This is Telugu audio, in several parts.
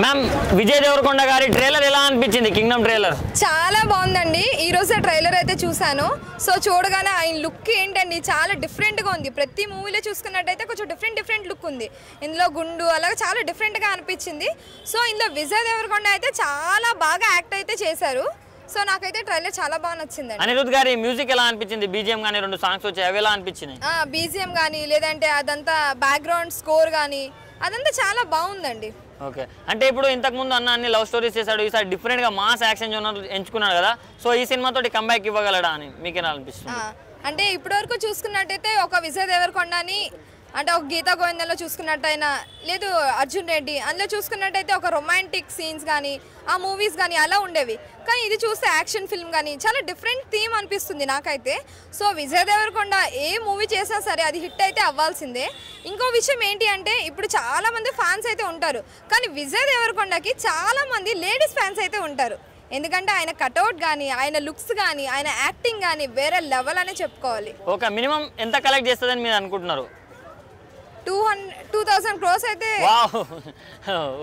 మ్యామ్ విజయ్ దేవరకొండ గారి ట్రైలర్ ఎలా అనిపించింది? కింగ్డమ్ ట్రైలర్ చాలా బాగుందండి. ఈ రోజే ట్రైలర్ అయితే చూసాను. సో చూడగానే ఆయన లుక్ ఏంటండి చాలా డిఫరెంట్గా ఉంది. ప్రతి మూవీలో చూసుకున్నట్టయితే కొంచెం డిఫరెంట్ లుక్ ఉంది. ఇందులో గుండు అలాగే చాలా డిఫరెంట్గా అనిపించింది. సో ఇందులో విజయ్ దేవరకొండ అయితే చాలా బాగా యాక్ట్ అయితే చేశారు. సో నాకైతే ట్రైలర్ చాలా బాగా నచ్చింది. అనిరుద్ గారి మ్యూజిక్ ఎలా అనిపించింది? బీజిఎం కానీ 2 సాంగ్స్ వచ్చాయి, అవి ఎలా అనిపించినాయి? బీజిఎం కానీ లేదంటే అదంతా బ్యాక్గ్రౌండ్ స్కోర్ కానీ అదంతా చాలా బాగుందండి. ఓకే, అంటే ఇప్పుడు ఇంతకు ముందు అన్ని లవ్ స్టోరీస్ చేశాడు, ఈసారి డిఫరెంట్ గా మాస్ యాక్షన్ జోనర్ ఎంచుకున్నాడు కదా, సో ఈ సినిమాతోటి కంబ్యాక్ ఇవ్వగలడా అని మీకేనా అనిపిస్తుంది? అంటే ఇప్పటివరకు చూసుకున్నట్టయితే ఒక విజయ్ దేవరకొండని అంటే ఒక గీతా గోవిందంలో చూసుకున్నట్టయినా లేదు అర్జున్ రెడ్డి అందులో చూసుకున్నట్టయితే ఒక రొమాంటిక్ సీన్స్ కానీ ఆ మూవీస్ కానీ అలా ఉండేవి. కానీ ఇది చూస్తే యాక్షన్ ఫిల్మ్ కానీ చాలా డిఫరెంట్ థీమ్ అనిపిస్తుంది నాకైతే. సో విజయ్ దేవరకొండ ఏ మూవీ చేసినా సరే అది హిట్ అయితే అవ్వాల్సిందే. ఇంకో విషయం ఏంటి అంటే ఇప్పుడు చాలామంది ఫ్యాన్స్ అయితే ఉంటారు, కానీ విజయ్ దేవరకొండకి చాలామంది లేడీస్ ఫ్యాన్స్ అయితే ఉంటారు. ఎందుకంటే ఆయన కట్అవుట్ కానీ ఆయన లుక్స్ కానీ ఆయన యాక్టింగ్ కానీ వేరే లెవెల్ అనే చెప్పుకోవాలి. ఓకే, మినిమం ఎంత కలెక్ట్ చేస్తుందని మీరు అనుకుంటున్నారు? 2000 crores అయితే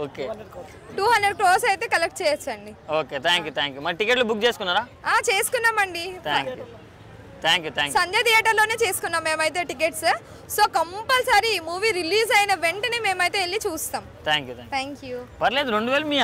ఓకే 200 crores అయితే కలెక్ట్ చేయొచ్చండి. Okay, thank you. మరి టికెట్లు బుక్ చేసుకున్నారా? చేసుకున్నామండి. Thank you. సంజయ్ థియేటర్లోనే చేసుకున్నాం మేమైతే tickets. So compulsory movie release అయిన వెంటనే మేమైతే వెళ్ళి చూస్తాం. Thank you. పర్లేదు 2000 మీ